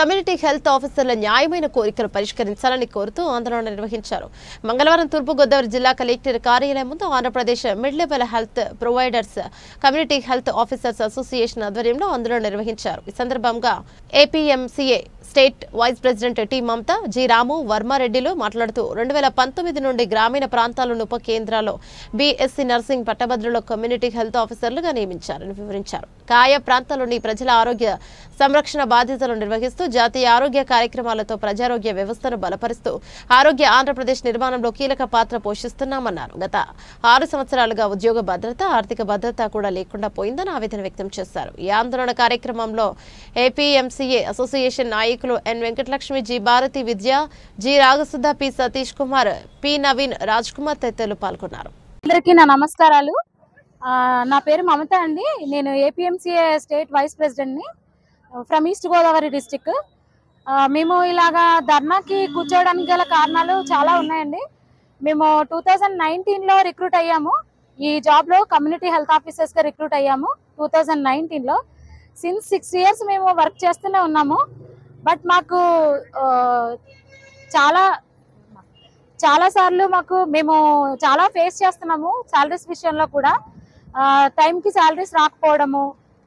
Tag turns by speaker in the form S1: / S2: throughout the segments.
S1: Community health ఆఫీసర్ల న్యాయమైన కోరికలు పరిష్కరించాలని కోరుతూ ఆందోళన నిర్వహించారు. మంగళవారం తూర్పుగోదావరి జిల్లా కలెక్టర్ కార్యాలయం ముందు Andhra Pradesh mid level health providers community health officers association ఆధ్వర్యంలో ఆందోళన నిర్వహించారు. ఈ సందర్భంగా ఏపీఎంసీఏ స్టేట్ వైస్ ప్రెసిడెంట్ టి మమత, జి రాము, వర్మారెడ్డిలు మాట్లాడుతూ 2019 నుండి గ్రామీణ ప్రాంతాల్లోని ఉప కేంద్రాల్లో బీఎస్సీ నర్సింగ్ పట్టభద్రుల కమ్యూనిటీ హెల్త్ ఆఫీసర్లుగా నియమించారని వివరించారు. ఆయా ప్రాంతాల్లోని ప్రజల ఆరోగ్య సంరక్షణ బాధ్యతలు నిర్వహిస్తూ జాతీయ ఆరోగ్య కార్యక్రమాలతో ప్రజారోగ్య వ్యవస్థను బలపరుస్తూ ఆరోగ్య ఆంధ్రప్రదేశ్ నిర్మాణంలో కీలక పాత్ర పోషిస్తున్నామన్నారు. గత 6 సంవత్సరాలుగా ఉద్యోగ భద్రత, ఆర్థిక భద్రత కూడా లేకుండా పోయిందని ఆవేదన వ్యక్తం చేశారు. ఈ ఆందోళన కార్యక్రమంలో ఏపీఎంసీఏ అసోసియేషన్ నాయకులు N Venkatalakshmi, G Bharati Vidya, G Ragasudha, P Satish Kumar, P Naveen, Raj Kumar తదితరులు పాల్గొన్నారు.
S2: అందరికీ నా నమస్కారాలు. నా పేరు మమత అండి. నేను ఏపీఎంసీఏ స్టేట్ వైస్ ప్రెసిడెంట్ని ఫ్రమ్ ఈస్ట్ గోదావరి డిస్టిక్. మేము ఇలాగా ధర్నాకి కూర్చోవడానికి గల కారణాలు చాలా ఉన్నాయండి. మేము 2019లో రిక్రూట్ అయ్యాము. ఈ జాబ్లో కమ్యూనిటీ హెల్త్ ఆఫీసర్స్గా రిక్రూట్ అయ్యాము 2019లో. సిన్స్ 6 ఇయర్స్ మేము వర్క్ చేస్తూనే ఉన్నాము. బట్ మాకు చాలా సార్లు మేము చాలా ఫేస్ చేస్తున్నాము. శాలరీస్ విషయంలో కూడా టైంకి శాలరీస్ రాకపోవడము,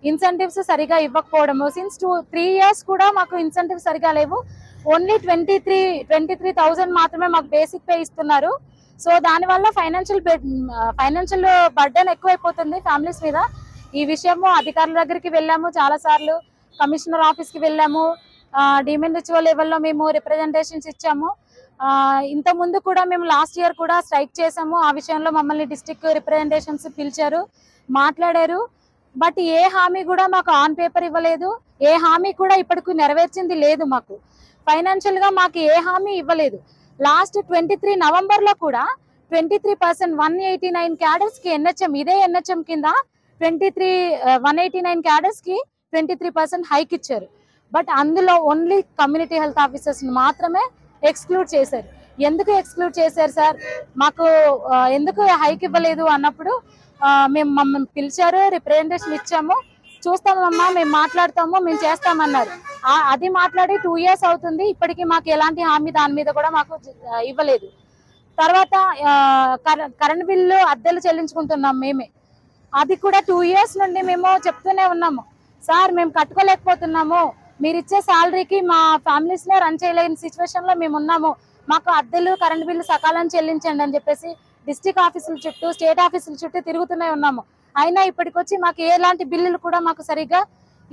S2: ఇన్సెంటివ్స్ సరిగా ఇవ్వకపోవడము. సిన్స్ 3 ఇయర్స్ కూడా మాకు ఇన్సెంటివ్స్ సరిగా లేవు. ఓన్లీ 23,000 మాత్రమే మాకు బేసిక్ పే ఇస్తున్నారు. సో దానివల్ల ఫైనాన్షియల్ బర్డెన్ ఎక్కువైపోతుంది ఫ్యామిలీస్ మీద. ఈ విషయము అధికారుల దగ్గరికి వెళ్ళాము, చాలాసార్లు కమిషనర్ ఆఫీస్కి వెళ్ళాము, డిఎంహెచ్ఓ లెవెల్లో మేము రిప్రజెంటేషన్స్ ఇచ్చాము. ఇంత ముందు కూడా మేము లాస్ట్ ఇయర్ కూడా స్ట్రైక్ చేసాము. ఆ విషయంలో మమ్మల్ని డిస్ట్రిక్ట్ రిప్రజెంటేషన్స్ పిలిచారు, మాట్లాడారు. బట్ ఏ హామీ కూడా మాకు ఆన్ పేపర్ ఇవ్వలేదు. ఏ హామీ కూడా ఇప్పటికి నెరవేర్చింది లేదు. మాకు ఫైనాన్షియల్గా మాకు ఏ హామీ ఇవ్వలేదు. లాస్ట్ 23 నవంబర్లో కూడా 23% 189 క్యాడర్స్కి ఇదే ఎన్హెచ్ఎం కింద 189 క్యాడర్స్కి 23% హైక్ ఇచ్చారు. బట్ అందులో ఓన్లీ కమ్యూనిటీ హెల్త్ ఆఫీసర్స్ని మాత్రమే ఎక్స్క్లూడ్ చేశారు. ఎందుకు ఎక్స్క్లూడ్ చేశారు సార్, మాకు ఎందుకు హైక్ ఇవ్వలేదు అన్నప్పుడు మమ్మల్ని పిలిచారు, రిప్రజెంటేషన్ ఇచ్చాము, చూస్తామమ్మా, మేము మాట్లాడతాము, మేము చేస్తామన్నారు. అది మాట్లాడి 2 ఇయర్స్ అవుతుంది. ఇప్పటికీ మాకు ఎలాంటి హామీ దాని మీద కూడా మాకు ఇవ్వలేదు. తర్వాత కరెంట్ బిల్లు అద్దెలు చెల్లించుకుంటున్నాం మేమే. అది కూడా 2 ఇయర్స్ నుండి మేము చెప్తూనే ఉన్నాము, సార్ మేము కట్టుకోలేకపోతున్నాము, మీరు ఇచ్చే శాలరీకి మా ఫ్యామిలీస్నే రన్ చేయలేని సిచ్యువేషన్లో మేము ఉన్నాము, మాకు అద్దెలు కరెంట్ బిల్లు సకాలం చెల్లించండి అని చెప్పేసి డిస్ట్రిక్ట్ ఆఫీసుల చుట్టూ, స్టేట్ ఆఫీసుల చుట్టూ తిరుగుతూనే ఉన్నాము. అయినా ఇప్పటికొచ్చి మాకు ఎలాంటి బిల్లులు కూడా మాకు సరిగ్గా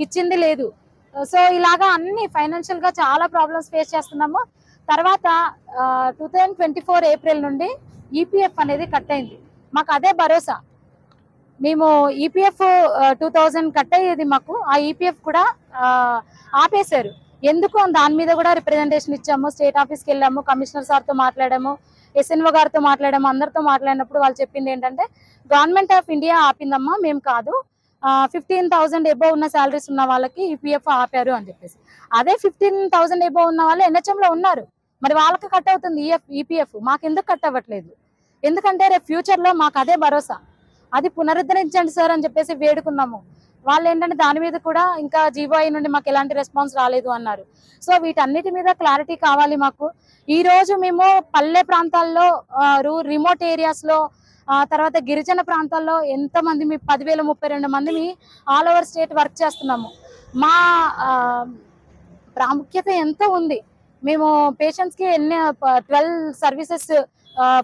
S2: ఇచ్చింది లేదు. సో ఇలాగా అన్ని ఫైనాన్షియల్గా చాలా ప్రాబ్లమ్స్ ఫేస్ చేస్తున్నాము. తర్వాత 2024 ఏప్రిల్ నుండి ఈపీఎఫ్ అనేది కట్ అయింది. మాకు అదే భరోసా. మేము ఈపీఎఫ్ 2000 కట్ అయ్యేది మాకు. ఆ ఈపీఎఫ్ కూడా ఆపేశారు. ఎందుకు దాని మీద కూడా రిప్రజెంటేషన్ ఇచ్చాము, స్టేట్ ఆఫీస్కి వెళ్ళాము, కమిషనర్ సార్తో మాట్లాడాము, ఎస్ఎన్ఓ గారితో మాట్లాడాము. అందరితో మాట్లాడినప్పుడు వాళ్ళు చెప్పింది ఏంటంటే, గవర్నమెంట్ ఆఫ్ ఇండియా ఆపిందమ్మా, మేము కాదు, 15,000 ఎబోవ్ ఉన్న శాలరీస్ ఉన్న వాళ్ళకి ఈపీఎఫ్ ఆపారు అని చెప్పేసి. అదే 15,000 ఎబోవ్ ఉన్న వాళ్ళు ఎన్హెచ్ఎంలో ఉన్నారు, మరి వాళ్ళకి కట్ అవుతుంది ఈపీఎఫ్, మాకు ఎందుకు కట్ అవ్వట్లేదు? ఎందుకంటే రేపు ఫ్యూచర్లో మాకు అదే భరోసా, అది పునరుద్ధరించండి సార్ అని చెప్పేసి వేడుకున్నాము. వాళ్ళు ఏంటంటే దాని మీద కూడా ఇంకా జీవోఐ నుండి మాకు ఎలాంటి రెస్పాన్స్ రాలేదు అన్నారు. సో వీటన్నిటి మీద క్లారిటీ కావాలి మాకు. ఈ రోజు మేము పల్లె ప్రాంతాల్లో, రిమోట్ ఏరియాస్లో, తర్వాత గిరిజన ప్రాంతాల్లో ఎంతమంది 10,032 మంది ఆల్ ఓవర్ స్టేట్ వర్క్ చేస్తున్నాము. మా ప్రాముఖ్యత ఎంతో ఉంది. మేము పేషెంట్స్కి 12 సర్వీసెస్,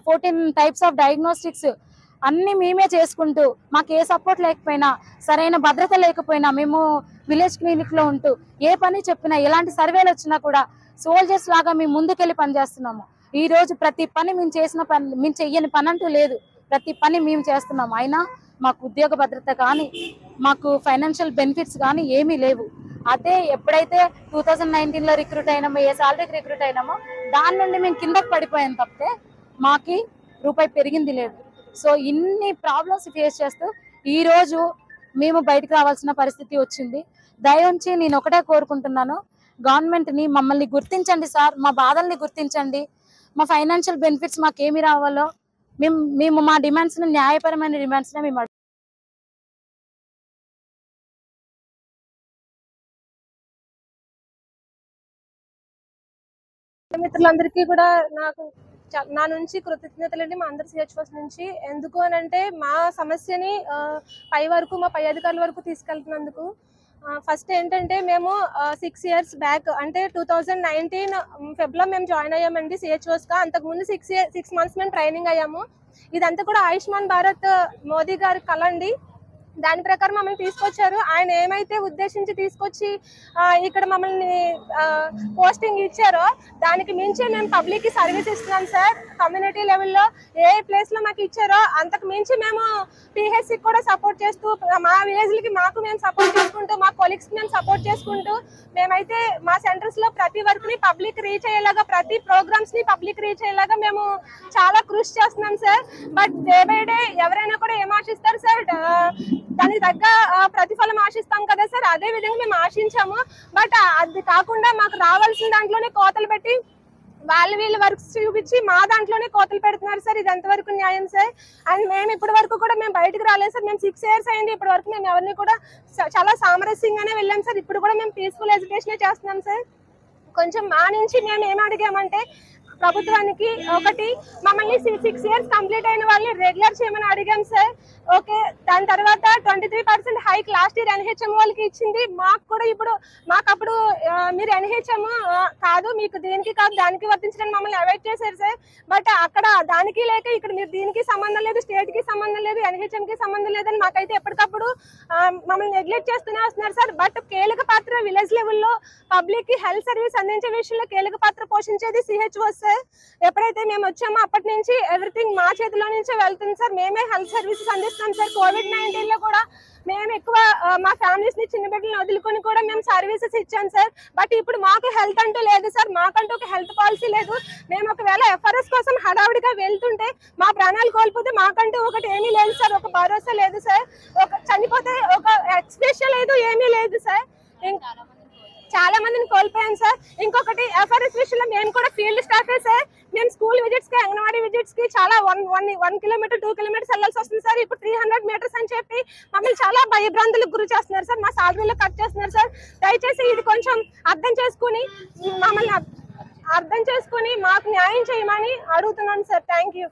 S2: 14 టైప్స్ ఆఫ్ డయాగ్నోస్టిక్స్ అన్ని మేమే చేసుకుంటూ, మాకు ఏ సపోర్ట్ లేకపోయినా, సరైన భద్రత లేకపోయినా, మేము విలేజ్ క్లినిక్లో ఉంటూ ఏ పని చెప్పినా, ఎలాంటి సర్వేలు వచ్చినా కూడా సోల్జర్స్ లాగా మేము ముందుకెళ్ళి పనిచేస్తున్నాము. ఈ రోజు ప్రతి పని మేము చెయ్యని పని అంటూ లేదు, ప్రతి పని మేము చేస్తున్నాము. అయినా మాకు ఉద్యోగ భద్రత కానీ, మాకు ఫైనాన్షియల్ బెనిఫిట్స్ కానీ ఏమీ లేవు. అదే ఎప్పుడైతే 2019లో రిక్రూట్ అయినామో, ఏ సాలరీకి రిక్రూట్ అయినామో దాని నుండి మేము కిందకి పడిపోయాం తప్పితే మాకి రూపాయి పెరిగింది లేదు. సో ఇన్ని ప్రాబ్లమ్స్ ఫేస్ చేస్తూ ఈరోజు మేము బయటకు రావాల్సిన పరిస్థితి వచ్చింది. దయవుంచి నేను ఒకటే కోరుకుంటున్నాను, గవర్నమెంట్ని మమ్మల్ని గుర్తించండి సార్, మా బాధల్ని గుర్తించండి, మా ఫైనాన్షియల్ బెనిఫిట్స్ మాకేమి రావాలో మేము మా డిమాండ్స్ని, న్యాయపరమైన డిమాండ్స్ని మేము
S3: మిత్రులందరికీ కూడా నా నుంచి కృతజ్ఞతలండి, మా అందరి CHOs నుంచి. ఎందుకు అని అంటే మా సమస్యని పై అధికారుల వరకు తీసుకెళ్తున్నందుకు. ఫస్ట్ ఏంటంటే మేము 6 years బ్యాక్ అంటే 2019 ఫెబ్రవరిలో మేము జాయిన్ అయ్యామండి CHOsగా. అంతకుముందు 6 months మేము ట్రైనింగ్ అయ్యాము. ఇదంతా కూడా ఆయుష్మాన్ భారత్ మోదీ గారి కళ అండి. దాని ప్రకారం మమ్మల్ని తీసుకొచ్చారు. ఆయన ఏమైతే ఉద్దేశించి తీసుకొచ్చి ఇక్కడ మమ్మల్ని పోస్టింగ్ ఇచ్చారో దానికి మించి మేము పబ్లిక్ కి సర్వీస్ ఇస్తున్నాం సార్. కమ్యూనిటీ లెవెల్లో ఏ ప్లేస్ లో మాకు ఇచ్చారో అంతకు మించి మేము PHC కూడా సపోర్ట్ చేస్తూ, మా విలేజ్లకి మేము సపోర్ట్ చేసుకుంటూ, మా కొలీగ్స్ మేము సపోర్ట్ చేసుకుంటూ మేమైతే మా సెంటర్స్ లో ప్రతి వర్క్ ని పబ్లిక్ రీచ్ అయ్యేలాగా, ప్రతి ప్రోగ్రామ్స్ ని పబ్లిక్ రీచ్ అయ్యేలాగా మేము చాలా కృషి చేస్తున్నాం sir. But day by day ఎవరైనా కూడా ఏం ఆశిస్తారు సార్, దానికి తగ్గ ప్రతిఫలం ఆశిస్తాం కదా సార్. అదే విధంగా మేము ఆశించాము. బట్ అది కాకుండా మాకు రావాల్సిన దాంట్లోనే కోతలు పెట్టి వీళ్ళు వర్క్స్ చూపించి మా దాంట్లోనే కోతలు పెడుతున్నారు సార్. ఇది ఎంతవరకు న్యాయం సార్? అండ్ మేము ఇప్పటి వరకు కూడా మేము బయటకు రాలేదు సార్. మేము 6 years అయింది. ఇప్పటి వరకు మేము ఎవరిని కూడా చాలా సామరస్యంగానే వెళ్ళాం సార్. ఇప్పుడు కూడా మేము పీస్ఫుల్ ఎడ్యుకేషన్ చేస్తున్నాం సార్. కొంచెం మా నుంచి మేము ఏం అడిగామంటే ప్రభుత్వానికి ఒకటి మమ్మల్ని 6 years కంప్లీట్ అయిన వాళ్ళని రెగ్యులర్ చేయమని అడిగాం సార్. ఓకే, దాని తర్వాత 23% హైక్ లాస్ట్ ఇయర్ NHM వాళ్ళకి ఇచ్చింది. మాకు కూడా ఇప్పుడు అప్పుడు మీరు NHM కాదు, మీకు దీనికి కాదు దానికి వర్తించడానికి మమ్మల్ని అవాయిడ్ చేశారు సార్. బట్ అక్కడ దానికి లేక ఇక్కడ మీరు దీనికి సంబంధం లేదు, స్టేట్ కి సంబంధం లేదు, NHM కి సంబంధం లేదని మాకైతే ఎప్పటికప్పుడు మమ్మల్ని నెగ్లెక్ట్ చేస్తూనే వస్తున్నారు సార్. బట్ కీలక పాత్ర విలేజ్ లెవెల్లో పబ్లిక్ కి హెల్త్ సర్వీస్ అందించే విషయంలో కీలక పాత్ర పోషించేది CHOs సార్. ఎప్పుడైతే మేము వచ్చామో అప్పటి నుంచి ఎవ్రీథింగ్ మా చేతిలో నుంచే వెళ్తుంది సార్. మేమే హెల్త్ సర్వీసెస్ అందిస్తాం సార్. COVID-19 లో కూడా మేము ఎక్కువ మా ఫ్యామిలీస్ ని, చిన్న బిడ్డలను వదులుకొని కూడా మేము సర్వీసెస్ ఇచ్చాం సార్. బట్ ఇప్పుడు మాకు హెల్త్ అంటూ లేదు సార్. మాకంటూ ఒక హెల్త్ పాలసీ లేదు. మేము ఒకవేళ FRS కోసం హడావుడిగా వెళ్తుంటే మా ప్రాణాలు కోల్పోతే మాకంటూ ఒకటి ఏమీ లేదు సార్. ఒక భరోసా లేదు సార్. ఒక చనిపోతే ఒక ఎక్స్ప్రెషన్ లేదు, ఏమీ లేదు సార్. చాలా మందిని కోల్పోయాం సార్. ఇంకొకటి FRS విషయంలో మేము కూడా ఫీల్డ్ స్టాఫే సార్. మేము స్కూల్ విజిట్స్ కి, అంగన్వాడీ విజిట్స్ కి చాలా 1 kilometer 2 kilometers వెళ్ళాల్సి వస్తుంది సార్. ఇప్పుడు 300 meters అని చెప్పి మమ్మల్ని చాలా భయభ్రాంతులకు గురి చేస్తున్నారు సార్. మా సాలరీలో కట్ చేస్తున్నారు సార్. దయచేసి ఇది కొంచెం అర్థం చేసుకుని మాకు న్యాయం చేయమని అడుగుతున్నాను సార్. Thank you.